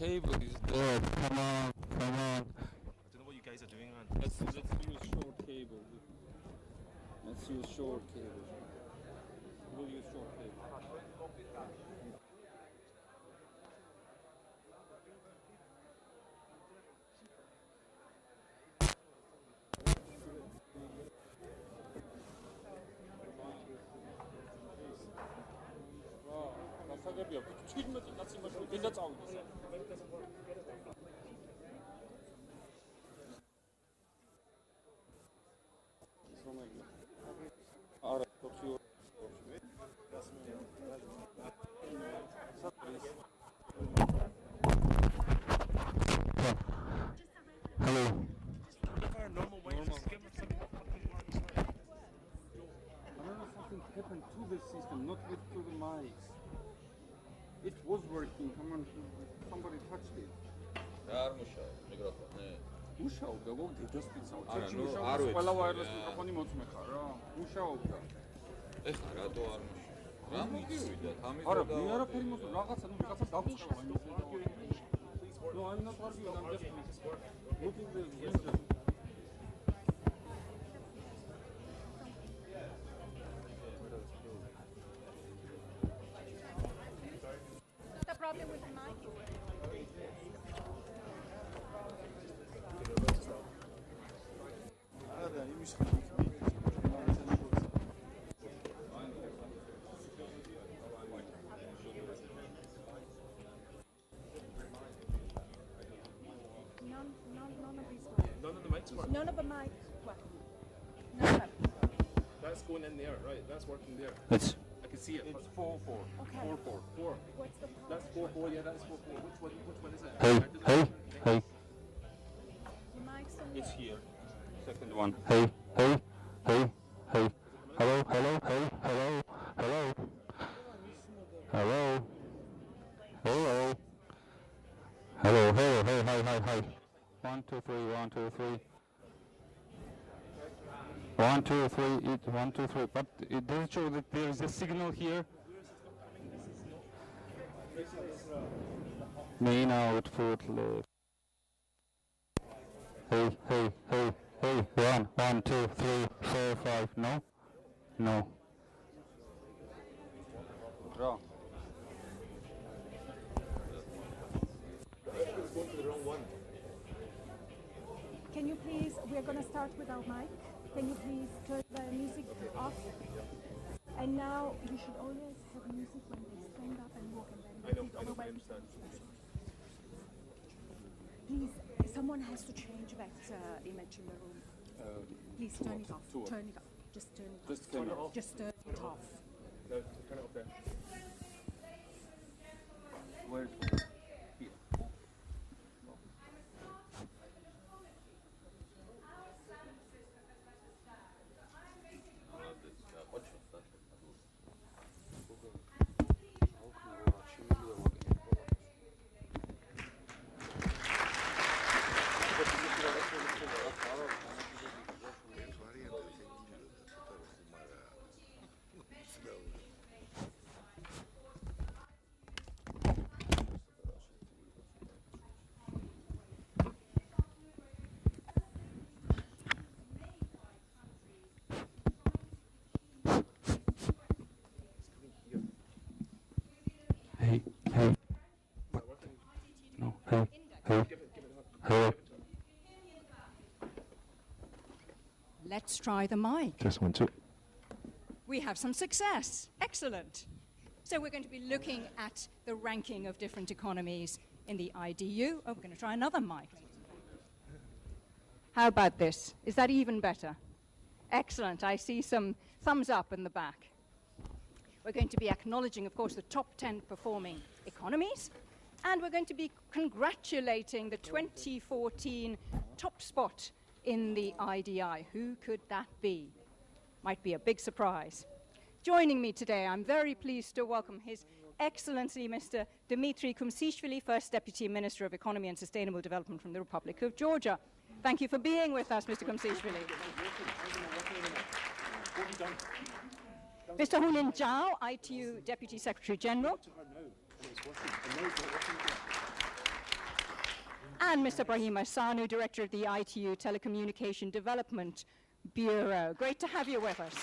cable is there. Come on, come on. I don't know what you guys are doing, man. Let's use short cable. Let's use short cable. We'll use short cable. 사ገብ이야. 튀기면 끝났지 뭐. 끝났지 않고. 알아. 덕수. Hello. Normal way. Just give us something that fucking works. I don't know if something happened to the system, not with to the mics. It was working. Come on, somebody touched it. არ მუშაობ მიკროფონი. მუშაობდა, გოგო დედასპიცა. არა, ჩეჩი ნუ მუშაობს, არ ვიცი. ყველა ვაიერლეს მიკროფონი მოწმე ხარ რა. მუშაობდა. ეხლა რატო არ მუშაობს? რა მოგივიდათ? ამის არა, მე არაფერი მოსულ, რაღაცა, ნუ ვიღაცა დაგვჭირა იმის. No, I'm not arguing, I'm just looking at the window. The problem with the mic? None of the mics work. None of the mic work. None of them. That's going in there, right? That's working there. It's I can see it. it's 4-4. Okay. 4-4. 4. What's the That's 4-4. Yeah, that's 4-4. Which one is it? Hey, hey, hey. the mic's in It's there? here. Second one. Hey, hey, hey, hey. Hello, hello, hey, hello, hello. Hello. Hello. Hello, hello, hey, hi, hi, hi. 1, 2, 3, 1, 2, 3. 1, 2, 3, 1, 2, 3. But it doesn't show that there is a signal here. Main output left. Hey, hey, hey, hey. 1, 2, 3, 4, 5. No? No. Draw. It's going to the wrong one. Can you please, we're going to start with our mic. Can you please turn the music off? And now you should always have music when they stand up and walk and then I know, I otherwise- understand. Please, someone has to change that image in the room. Please turn it off. to what? Turn it off. Just turn it off. Just turn it off. Just turn it off. No, turn it off there. Where's here? Hey, hey. No, hey, hey. Hello. Let's try the mic. Just 1, 2. We have some success. Excellent. So we're going to be looking at the ranking of different economies in the IDU. Oh, we're going to try another mic. How about this? Is that even better? Excellent. I see some thumbs up in the back. We're going to be acknowledging, of course, the top 10 performing economies, and we're going to be congratulating the 2014 top spot in the IDI. Who could that be? Might be a big surprise. Joining me today, I'm very pleased to welcome His Excellency Mr. Dmitry Kumsishvili, First Deputy Minister of Economy and Sustainable Development from the Republic of Georgia. Thank you for being with us, Mr. Kumsishvili. Mr. Hunin Zhao, ITU Deputy Secretary General. and Mr. Brahim Asanu, Director of the ITU Telecommunication Development Bureau. Great to have you with us.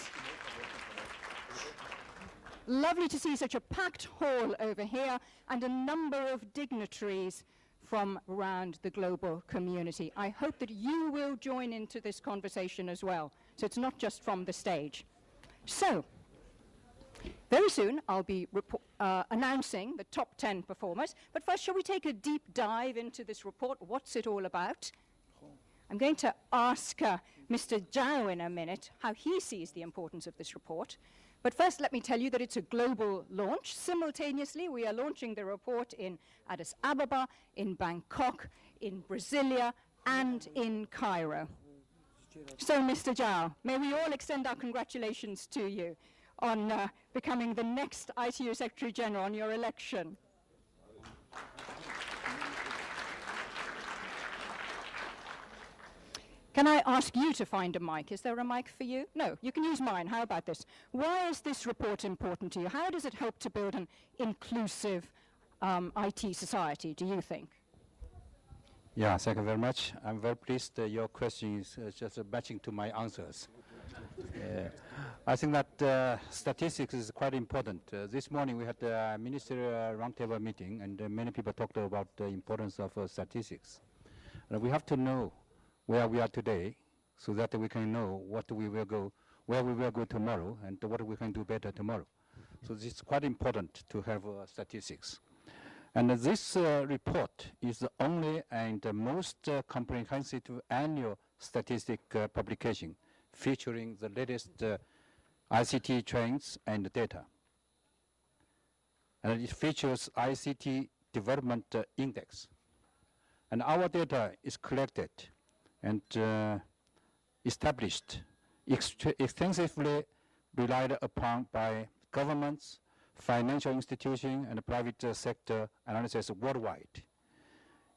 Lovely to see such a packed hall over here and a number of dignitaries from around the global community. I hope that you will join into this conversation as well, so it's not just from the stage. So, very soon I'll be announcing the top 10 performers, but first shall we take a deep dive into this report? What's it all about? I'm going to ask Mr. Zhao in a minute how he sees the importance of this report. But first, let me tell you that it's a global launch. Simultaneously, we are launching the report in Addis Ababa, in Bangkok, in Brasilia, and in Cairo. So, Mr. Zhao, may we all extend our congratulations to you on becoming the next ITU Secretary General on your election. Can I ask you to find a mic? Is there a mic for you? No, you can use mine. How about this? Why is this report important to you? How does it help to build an inclusive IT society, do you think? Yeah, thank you very much. I'm very pleased your question is just matching to my answers. I think that statistics is quite important. This morning we had a ministerial roundtable meeting, and many people talked about the importance of statistics. We have to know where we are today, so that we can know where we will go tomorrow, and what we can do better tomorrow. So it's quite important to have statistics. And this report is the only and most comprehensive annual statistic publication featuring the latest ICT trends and data. And it features ICT Development Index. And our data is collected and established, extensively relied upon by governments, financial institutions, and private sector analysis worldwide.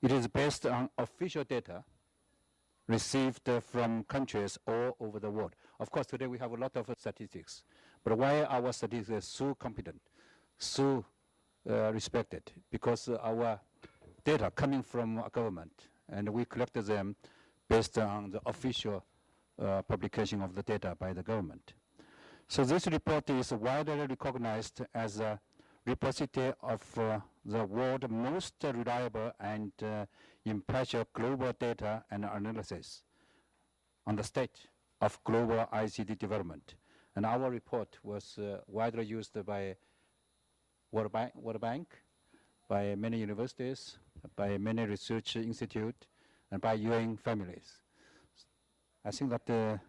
It is based on official data received from countries all over the world. Of course, today we have a lot of statistics, but why our statistics are so competent, so respected? Because our data coming from a government, and we collected them based on the official publication of the data by the government. So this report is widely recognized as a repository of the world's most reliable and impartial global data and analysis on the state of global ICT development. And our report was widely used by World Bank, by many universities, by many research institutes, and by UN families. I think that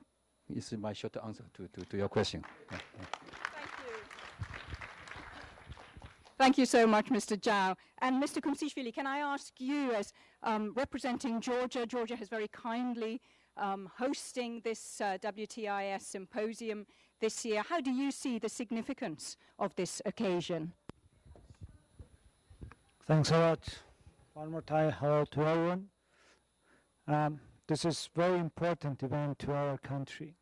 is my short answer to your question. Yeah. Thank you. Thank you so much, Mr. Zhao. And Mr. Kumsishvili, can I ask you, as representing Georgia, Georgia has very kindly hosting this WTIS symposium this year. How do you see the significance of this occasion? Thanks a lot. One more time, hello to everyone. This is a very important event to our country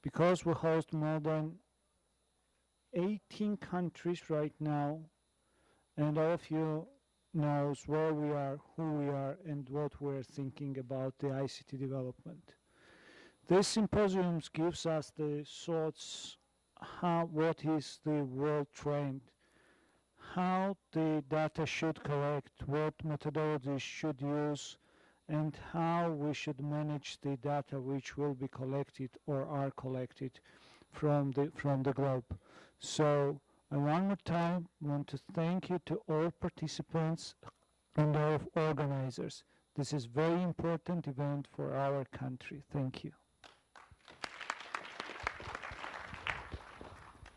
because we host more than 18 countries right now, and all of you knows where we are, who we are, and what we're thinking about the ICT development. This symposium gives us the thoughts, what is the world trend, how the data should collect, what methodologies should use, and how we should manage the data which will be collected or are collected from the globe. So one more time, I want to thank you to all participants and all organizers. This is a very important event for our country. Thank you.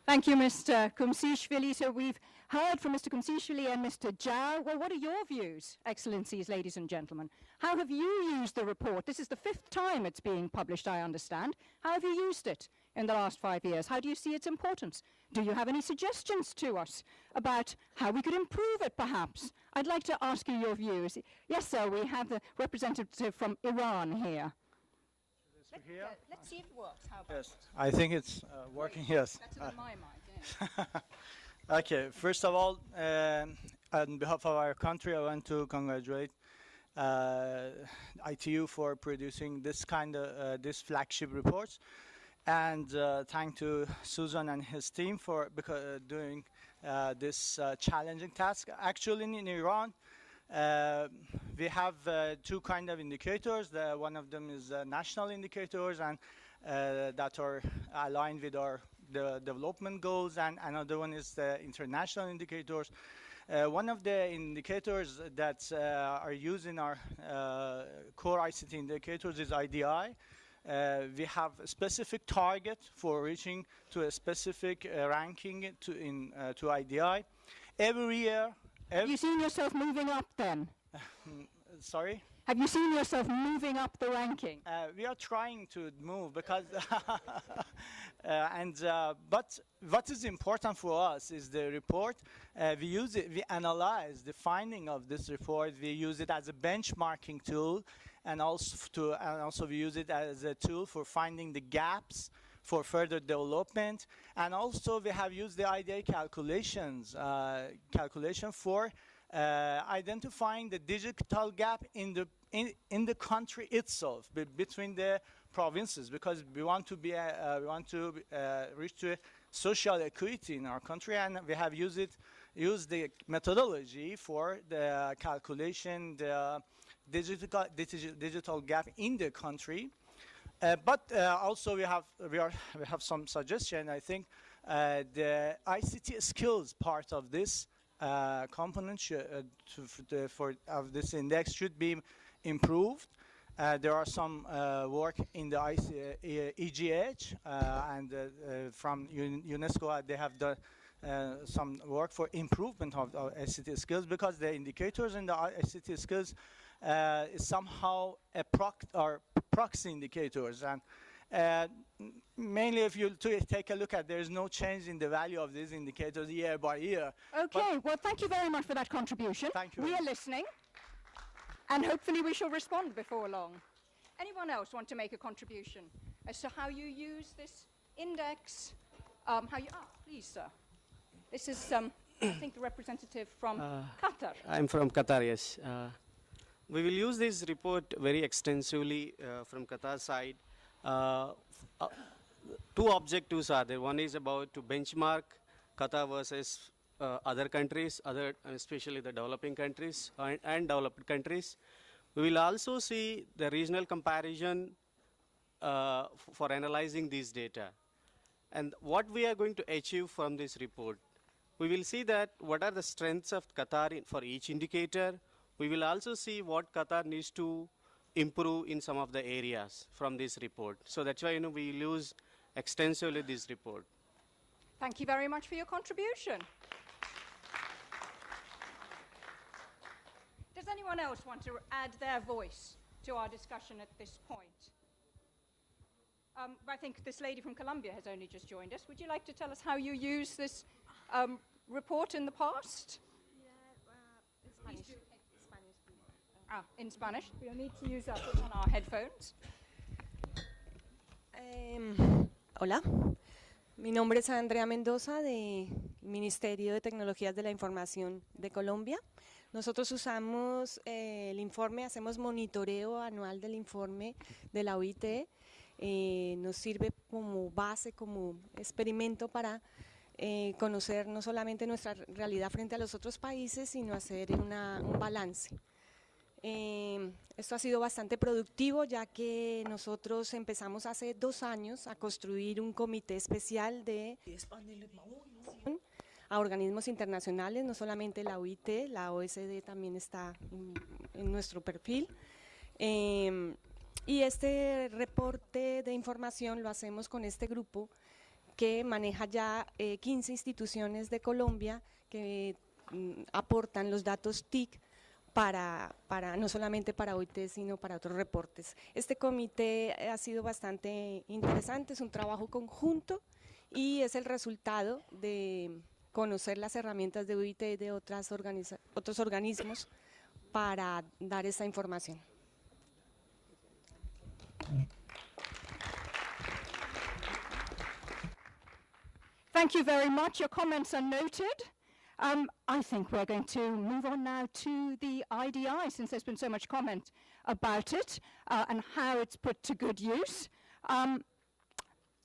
Thank you, Mr. Kumsishvili. So we've heard from Mr. Kumsishvili and Mr. Zhao. Well, what are your views, Excellencies, ladies and gentlemen? How have you used the report? This is the 5th time it's being published, I understand. How have you used it in the last 5 years? How do you see its importance? Do you have any suggestions to us about how we could improve it, perhaps? I'd like to ask you your views. Yes, sir, we have the representative from Iran here. Let's see if it works. How about Yes, I think it's working, yes. better than my mic, yeah. Okay, first of all, on behalf of our country, I want to congratulate ITU for producing this kind of this flagship reports, and thank to Susan and his team for doing this challenging task. Actually, in Iran, we have two kind of indicators. One of them is national indicators, and that are aligned with the development goals, and another one is the international indicators. One of the indicators that are used in our core ICT indicators is IDI. We have a specific target for reaching to a specific ranking to IDI. Every year... Have you seen yourself moving up then? Sorry? Have you seen yourself moving up the ranking? We are trying to move because, but what is important for us is the report. We use it, we analyze the finding of this report. We use it as a benchmarking tool, and also we use it as a tool for finding the gaps for further development. And also we have used the IDA calculation for identifying the digital gap in the country itself, between the provinces, because we want to reach to social equity in our country, and we have used the methodology for the calculation the digital gap in the country. But also we have some suggestion. I think the ICT skills part of this component of this index should be improved. There are some work in the EGH, and from UNESCO they have done some work for improvement of ICT skills, because the indicators in the ICT skills is somehow a proxy indicators, and mainly if you take a look at, there is no change in the value of these indicators year by year. Okay, well, thank you very much for that contribution. Thank you. We are listening, and hopefully we shall respond before long. Anyone else want to make a contribution as to how you use this index? Please, sir. This is, I think, the representative from Qatar. I'm from Qatar, yes. We will use this report very extensively from Qatar side. Two objectives are there. One is about to benchmark Qatar versus other countries, especially the developing countries and developed countries. We will also see the regional comparison for analyzing these data. And what we are going to achieve from this report, we will see that what are the strengths of Qatar for each indicator. We will also see what Qatar needs to improve in some of the areas from this report. So that's why we use extensively this report. Thank you very much for your contribution. Does anyone else want to add their voice to our discussion at this point? I think this lady from Colombia has only just joined us. Would you like to tell us how you use this report in the past? In Spanish. We'll need to use put on our headphones. Hola, mi nombre es Andrea Mendoza del Ministerio de Tecnologías de la Información de Colombia. Nosotros usamos el informe, hacemos monitoreo anual del informe de la OIT. Nos sirve como base, como experimento para conocer no solamente nuestra realidad frente a los otros países, sino hacer un balance. Esto ha sido bastante productivo, ya que nosotros empezamos hace 2 años a construir un comité especial a organismos internacionales, no solamente la OIT, la OSD también está en nuestro perfil. Y este reporte de información lo hacemos con este grupo que maneja ya 15 instituciones de Colombia que aportan los datos TIC para no solamente para OIT, sino para otros reportes. Este comité ha sido bastante interesante, es un trabajo conjunto y es el resultado de conocer las herramientas de OIT y de otros organismos para dar esa información. Thank you very much. Your comments are noted. I think we're going to move on now to the IDI, since there's been so much comment about it and how it's put to good use. I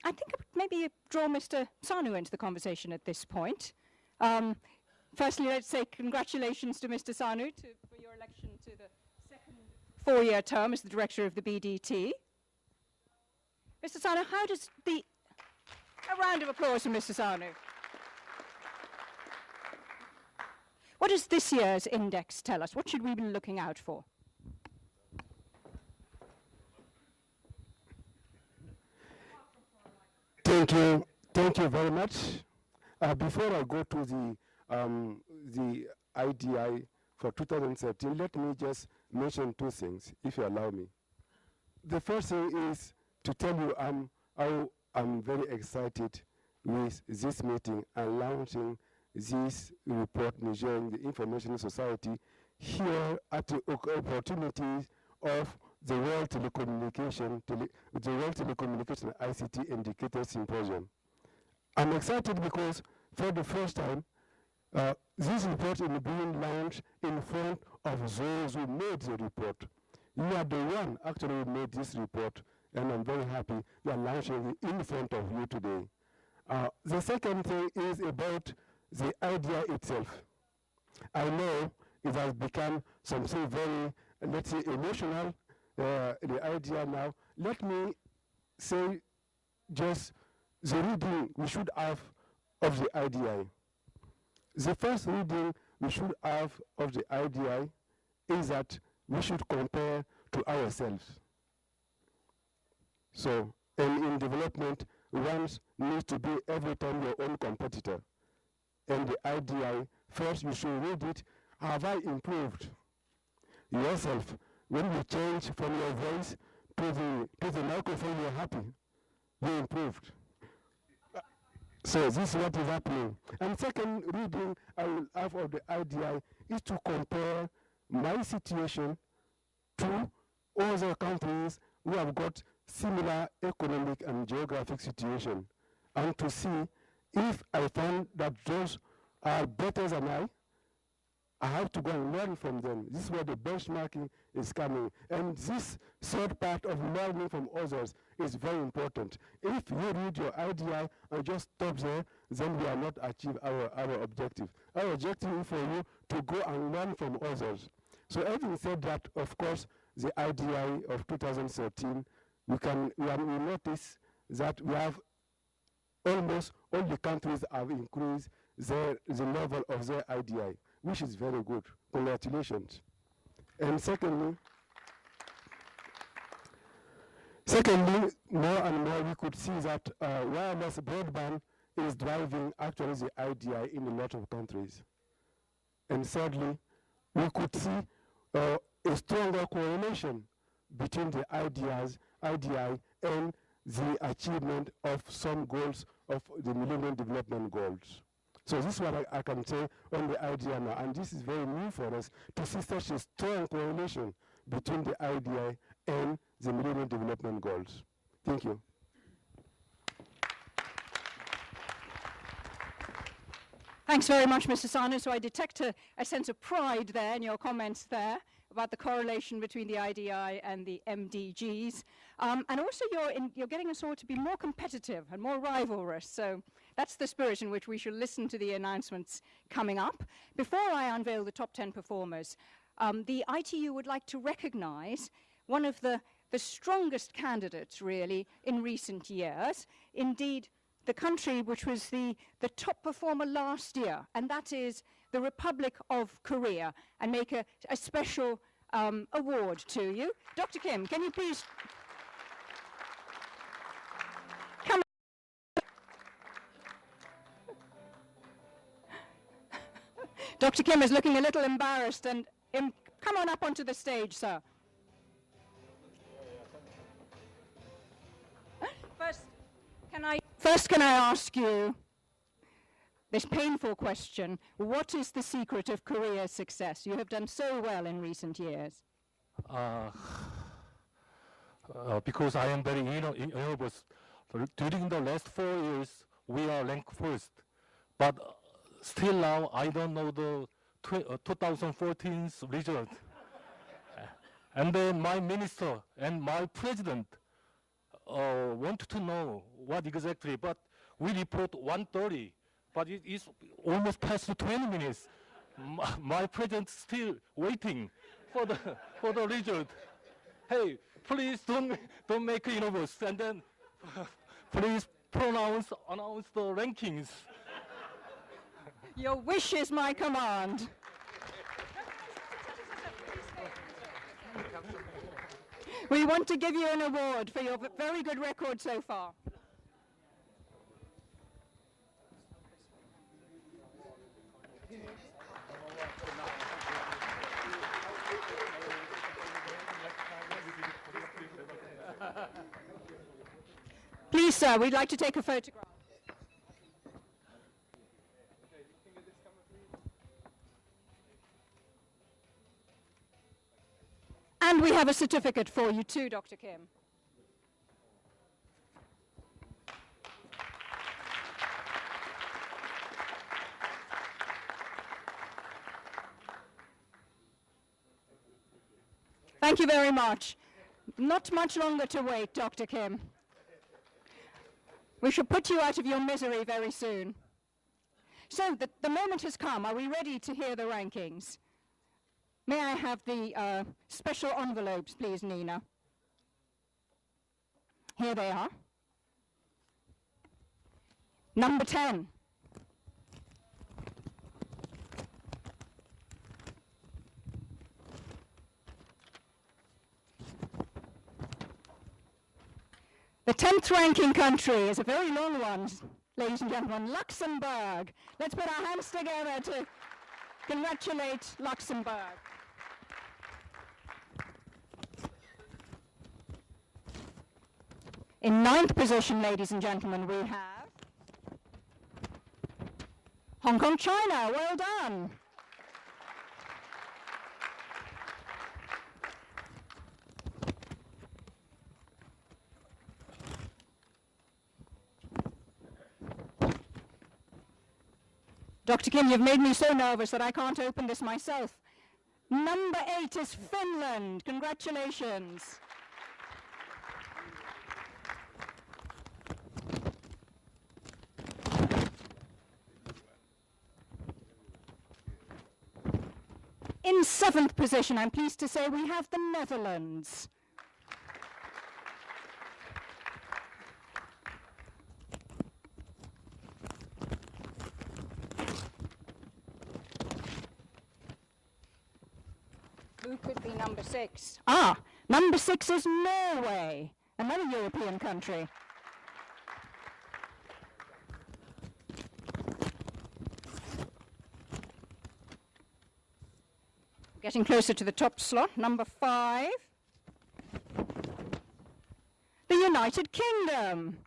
think I would maybe draw Mr. Sanu into the conversation at this point. Firstly, let's say congratulations to Mr. Sanu for your election to the second four-year term as the director of the BDT. Mr. Sanu, how does a round of applause for Mr. Sanu. What does this year's index tell us? What should we be looking out for? Thank you very much. Before I go to the IDI for 2013, let me just mention two things, if you allow me. The first thing is to tell you how I'm very excited with this meeting and launching this report measuring the information society here at the opportunities of the World Telecommunication ICT Indicator Symposium. I'm excited because for the first time, this report is being launched in front of those who made the report. You are the one actually who made this report, and I'm very happy we are launching it in front of you today. The second thing is about the idea itself. I know it has become something very, let's say, emotional, the idea now. Let me say just the reading we should have of the IDI. The first reading we should have of the IDI is that we should compare to ourselves. So, and in development, one needs to be every time your own competitor. And the IDI, first you should read it, have I improved yourself? When you change from your voice to the microphone, you're happy, you improved. So this is what is happening. And second reading I will have of the IDI is to compare my situation to other countries who have got similar economic and geographic situation, and to see if I find that those are better than I have to go and learn from them. This is where the benchmarking is coming. And this third part of learning from others is very important. If you read your IDI and just stop there, then we will not achieve our objective. Our objective is for you to go and learn from others. So having said that, of course, the IDI of 2013, we notice that we have almost all the countries have increased the level of their IDI, which is very good. Congratulations. And secondly, more and more we could see that wireless broadband is driving actually the IDI in a lot of countries. And thirdly, we could see a stronger correlation between the IDI and the achievement of some goals of the Millennium Development Goals. So this is what I can say on the IDI now, and this is very new for us to see such a strong correlation between the IDI and the Millennium Development Goals. Thank you. Thanks very much, Mr. Sanu. So I detect a sense of pride there in your comments there about the correlation between the IDI and the MDGs. And also you're getting us all to be more competitive and more rivalrous. So that's the spirit in which we shall listen to the announcements coming up. Before I unveil the top 10 performers, the ITU would like to recognize one of the strongest candidates, really, in recent years. Indeed, the country which was the top performer last year, and that is the Republic of Korea, and make a special award to you. Dr. Kim, can you please come? Dr. Kim is looking a little embarrassed, and come on up onto the stage, sir. First, can I ask you this painful question? What is the secret of Korea's success? You have done so well in recent years. Because I am very nervous. During the last 4 years, we are ranked first. But still now, I don't know the 2014's result. And then my minister and my president want to know what exactly, but we report 1:30, but it is almost past 20 minutes. My president still waiting for the result. Hey, please don't make nervous, and then please announce the rankings. Your wish is my command. We want to give you an award for your very good record so far. Please, sir, we'd like to take a photograph. And we have a certificate for you too, Dr. Kim. Thank you very much. Not much longer to wait, Dr. Kim. We shall put you out of your misery very soon. So the moment has come. Are we ready to hear the rankings? May I have the special envelopes, please, Nina? Here they are. Number 10. The 10th ranking country is a very long one, ladies and gentlemen, Luxembourg. Let's put our hands together to congratulate Luxembourg. In 9th position, ladies and gentlemen, we have Hong Kong, China. Well done. Dr. Kim, you've made me so nervous that I can't open this myself. Number 8 is Finland. Congratulations. In 7th position, I'm pleased to say we have the Netherlands. Who could be number 6? Ah, number 6 is Norway, another European country. Getting closer to the top slot, number 5. The United Kingdom.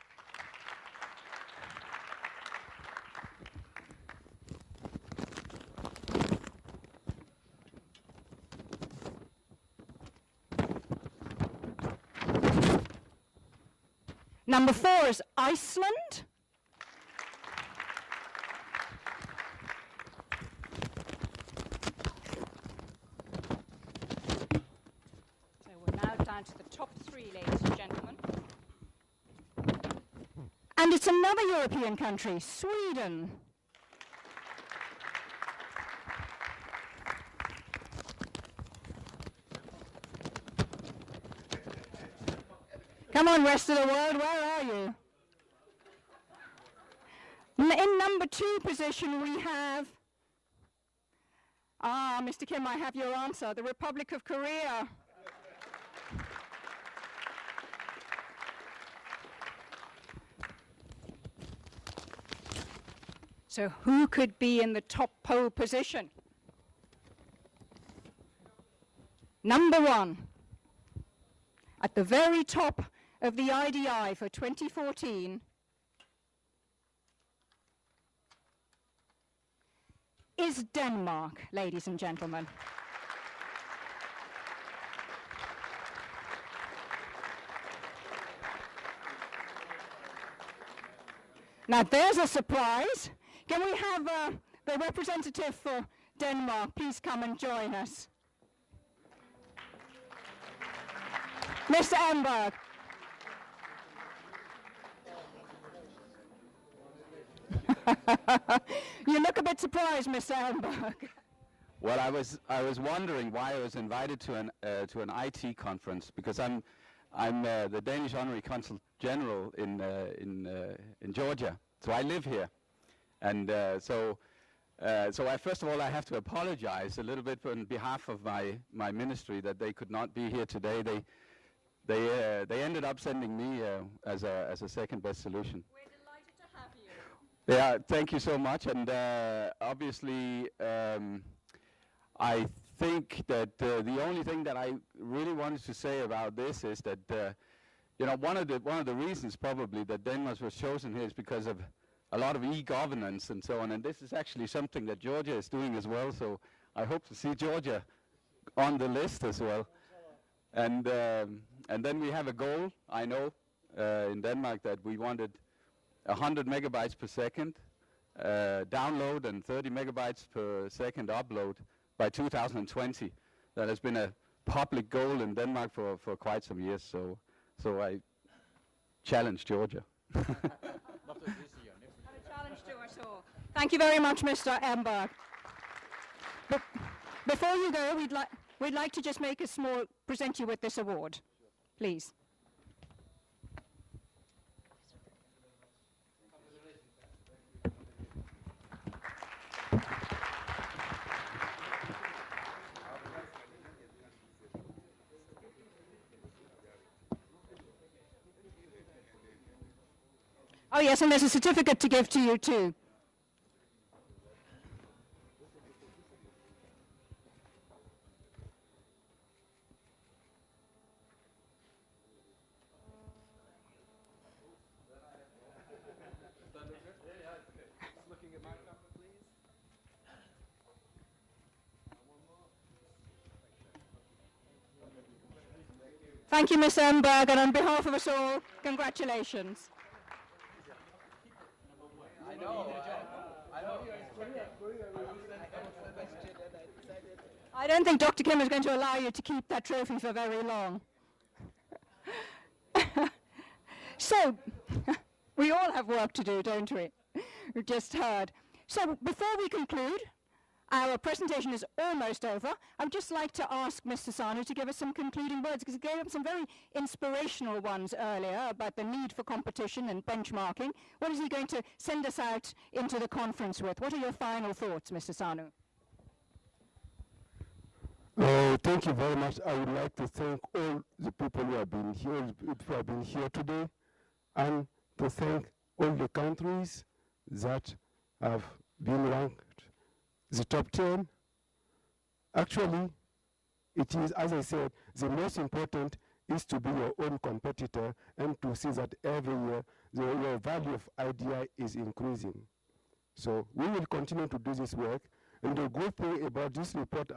Number 4 is Iceland. So we're now down to the top 3, ladies and gentlemen. And it's another European country, Sweden. Come on, rest of the world, where are you? In number 2 position we have, Mr. Kim, I have your answer, the Republic of Korea. So who could be in the top pole position? Number 1, at the very top of the IDI for 2014 is Denmark, ladies and gentlemen. Now there's a surprise. Can we have the representative for Denmark, please come and join us. Mr. Emberg. You look a bit surprised, Mr. Emberg. Well, I was wondering why I was invited to an IT conference, because I'm the Danish Honorary Consul General in Georgia, so I live here, and so I first of all I have to apologize a little bit on behalf of my ministry that they could not be here today. They ended up sending me as a second best solution. We're delighted to have you. Yeah, thank you so much, and obviously. I think that the only thing that I really wanted to say about this is that one of the reasons probably that Denmark was chosen here is because of a lot of e-governance and so on, and this is actually something that Georgia is doing as well. So I hope to see Georgia on the list as well. And then we have a goal. I know in Denmark that we wanted 100 megabytes per second download and 30 megabytes per second upload by 2020. That has been a public goal in Denmark for quite some years, so I challenge Georgia. Not a challenge to us all. Thank you very much, Mr. Emberg. Before you go, we'd like to just present you with this award, please. Oh yes, and there's a certificate to give to you too. Thank you, Ms. Emberg, and on behalf of us all, congratulations. I don't think Dr. Kim is going to allow you to keep that trophy for very long. So, we all have work to do, don't we? We've just heard. So, before we conclude, our presentation is almost over. I would just like to ask Mr. Sanu to give us some concluding words, because he gave us some very inspirational ones earlier about the need for competition and benchmarking. What is he going to send us out into the conference with? What are your final thoughts, Mr. Sanu? Thank you very much. I would like to thank all the people who have been here today, and to thank all the countries that have been ranked the top 10. Actually, it is, as I said, the most important is to be your own competitor and to see that every year your value of idea is increasing. So we will continue to do this work. And the good thing about this report,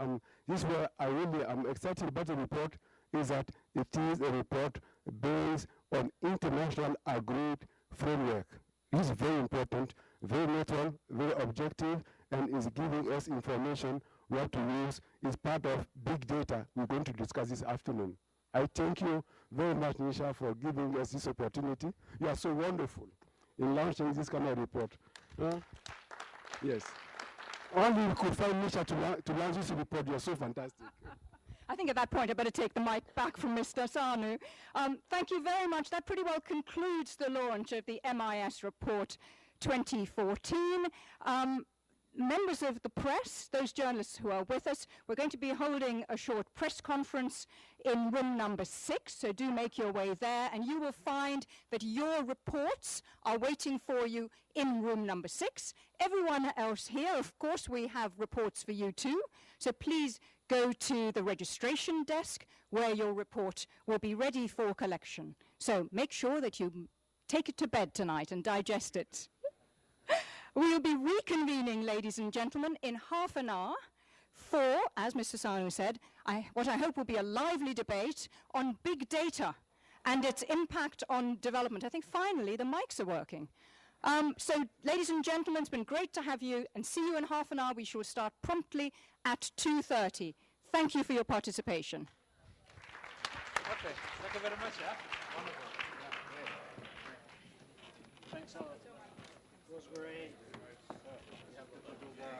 this is where I really am excited about the report, is that it is a report based on international agreed framework. It is very important, very neutral, very objective, and is giving us information what to use. Is part of big data we're going to discuss this afternoon. I thank you very much, Nisha, for giving us this opportunity. You are so wonderful in launching this kind of report. Yes. Only we could find Nisha to launch this report. You're so fantastic. I think at that point I better take the mic back from Mr. Sanu. Thank you very much. That pretty well concludes the launch of the MIS Report 2014. Members of the press, those journalists who are with us, we're going to be holding a short press conference in room number 6, so do make your way there, and you will find that your reports are waiting for you in room number 6. Everyone else here, of course, we have reports for you too, so please go to the registration desk where your report will be ready for collection. So make sure that you take it to bed tonight and digest it. We will be reconvening, ladies and gentlemen, in half an hour for, as Mr. Sanu said, what I hope will be a lively debate on big data and its impact on development. I think finally the mics are working. So, ladies and gentlemen, it's been great to have you, and see you in half an hour. We shall start promptly at 2:30. Thank you for your participation. Okay, thank you very much. Yeah? Wonderful. Yeah, great. Thanks a lot. It was great. We have to do the